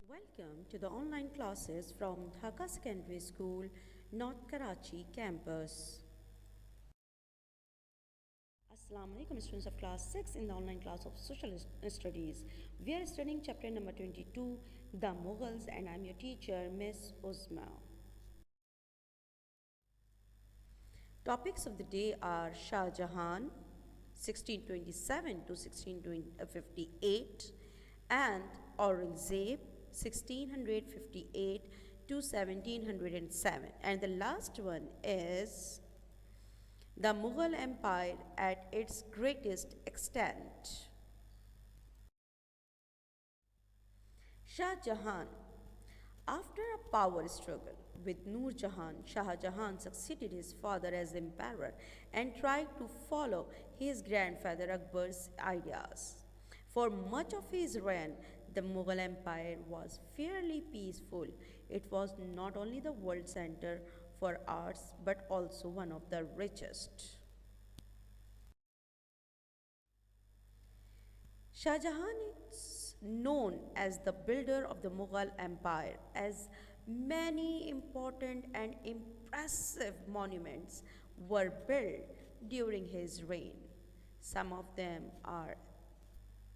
Welcome to the online classes from Dhaka Secondary School, North Karachi campus. Assalamu alaikum students of class 6 in the online class of social studies. We are studying chapter number 22, The Mughals, and I am your teacher Miss Uzma. Topics of the day are Shah Jahan 1627 to 1658 and Aurangzeb 1658 to 1707, and the last one is the Mughal Empire at its greatest extent. Shah Jahan. After a power struggle with Nur Jahan, Shah Jahan succeeded his father as emperor and tried to follow his grandfather Akbar's ideas. For much of his reign, the Mughal Empire was fairly peaceful. It was not only the world center for arts but also one of the richest. Shah Jahan is known as the builder of the Mughal Empire, as many important and impressive monuments were built during his reign. Some of them are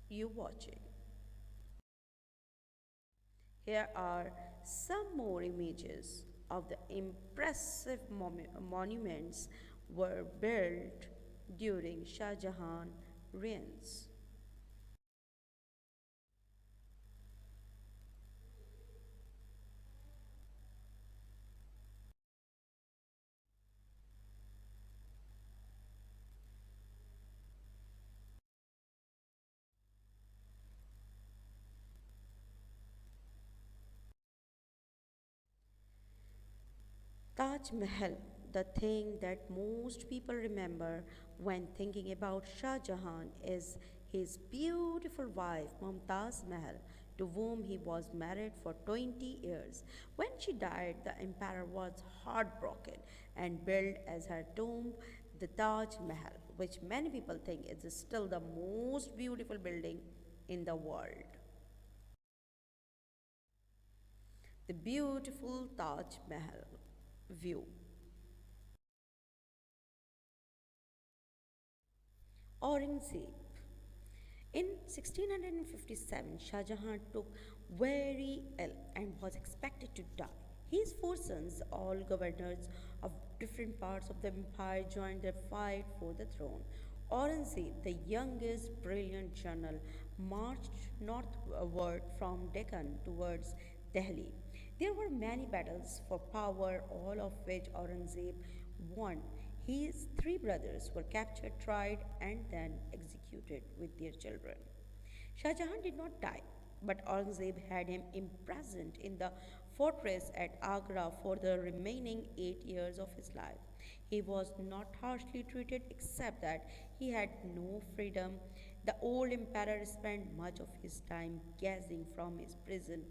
you watching. Here are some more images of the impressive monuments were built during Shah Jahan reigns. Taj Mahal, the thing that most people remember when thinking about Shah Jahan, is his beautiful wife Mumtaz Mahal, to whom he was married for 20 years. When she died, the emperor was heartbroken and built as her tomb the Taj Mahal, which many people think is still the most beautiful building in the world. The beautiful Taj Mahal view. Aurangzeb. In 1657, Shah Jahan took very ill and was expected to die. His four sons, all governors of different parts of the empire, joined the fight for the throne. Aurangzeb, the youngest brilliant general, marched northward from Deccan towards Delhi. There were many battles for power, all of which Aurangzeb won. His three brothers were captured, tried, and then executed with their children. Shah Jahan did not die, but Aurangzeb had him imprisoned in the fortress at Agra for the remaining 8 years of his life. He was not harshly treated except that he had no freedom. The old emperor spent much of his time gazing from his prison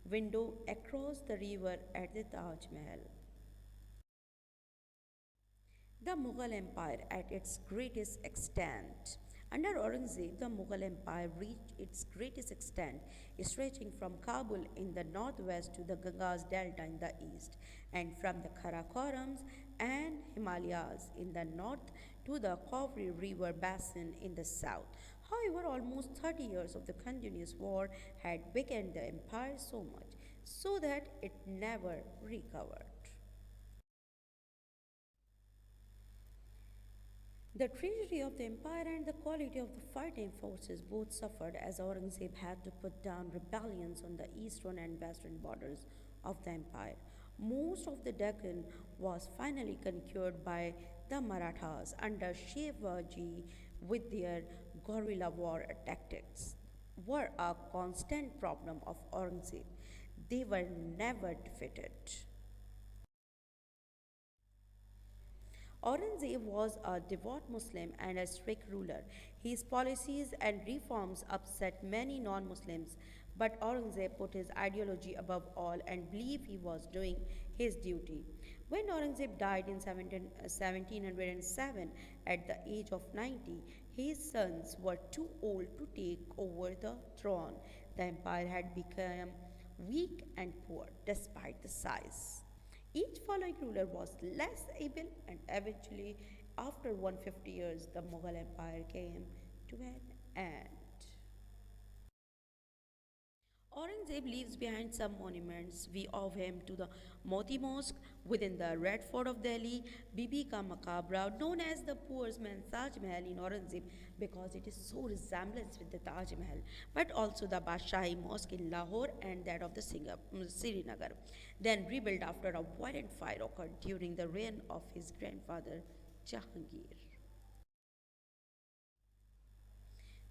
window across the river at the Taj Mahal. The Mughal Empire at its greatest extent. Under Aurangzeb, the Mughal Empire reached its greatest extent, stretching from Kabul in the northwest to the Ganga's delta in the east, and from the Karakorams and Himalayas in the north to the Kaveri River basin in the south. However, almost 30 years of the continuous war had weakened the empire so much so that it never recovered. The treasury of the empire and the quality of the fighting forces both suffered as Aurangzeb had to put down rebellions on the eastern and western borders of the empire. Most of the Deccan was finally conquered by the Marathas under Shivaji, with their guerrilla war tactics were a constant problem of Aurangzeb. They were never defeated. Aurangzeb was a devout Muslim and a strict ruler. His policies and reforms upset many non Muslims, but Aurangzeb put his ideology above all and believed he was doing his duty. When Aurangzeb died in 1707 at the age of 90, his sons were too old to take over the throne. The empire had become weak and poor despite the size. Each following ruler was less able, and eventually, after 150 years, the Mughal Empire came to an end. Aurangzeb leaves behind some monuments. We owe him to the Moti Mosque within the Red Fort of Delhi, Bibi Ka Maqabra, known as the poor man's Taj Mahal in Aurangzeb because it is so resemblance with the Taj Mahal, but also the Bashahi Mosque in Lahore and that of the Srinagar, then rebuilt after a violent fire occurred during the reign of his grandfather Jahangir.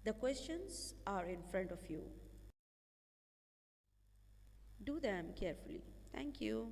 The questions are in front of you. Do them carefully. Thank you.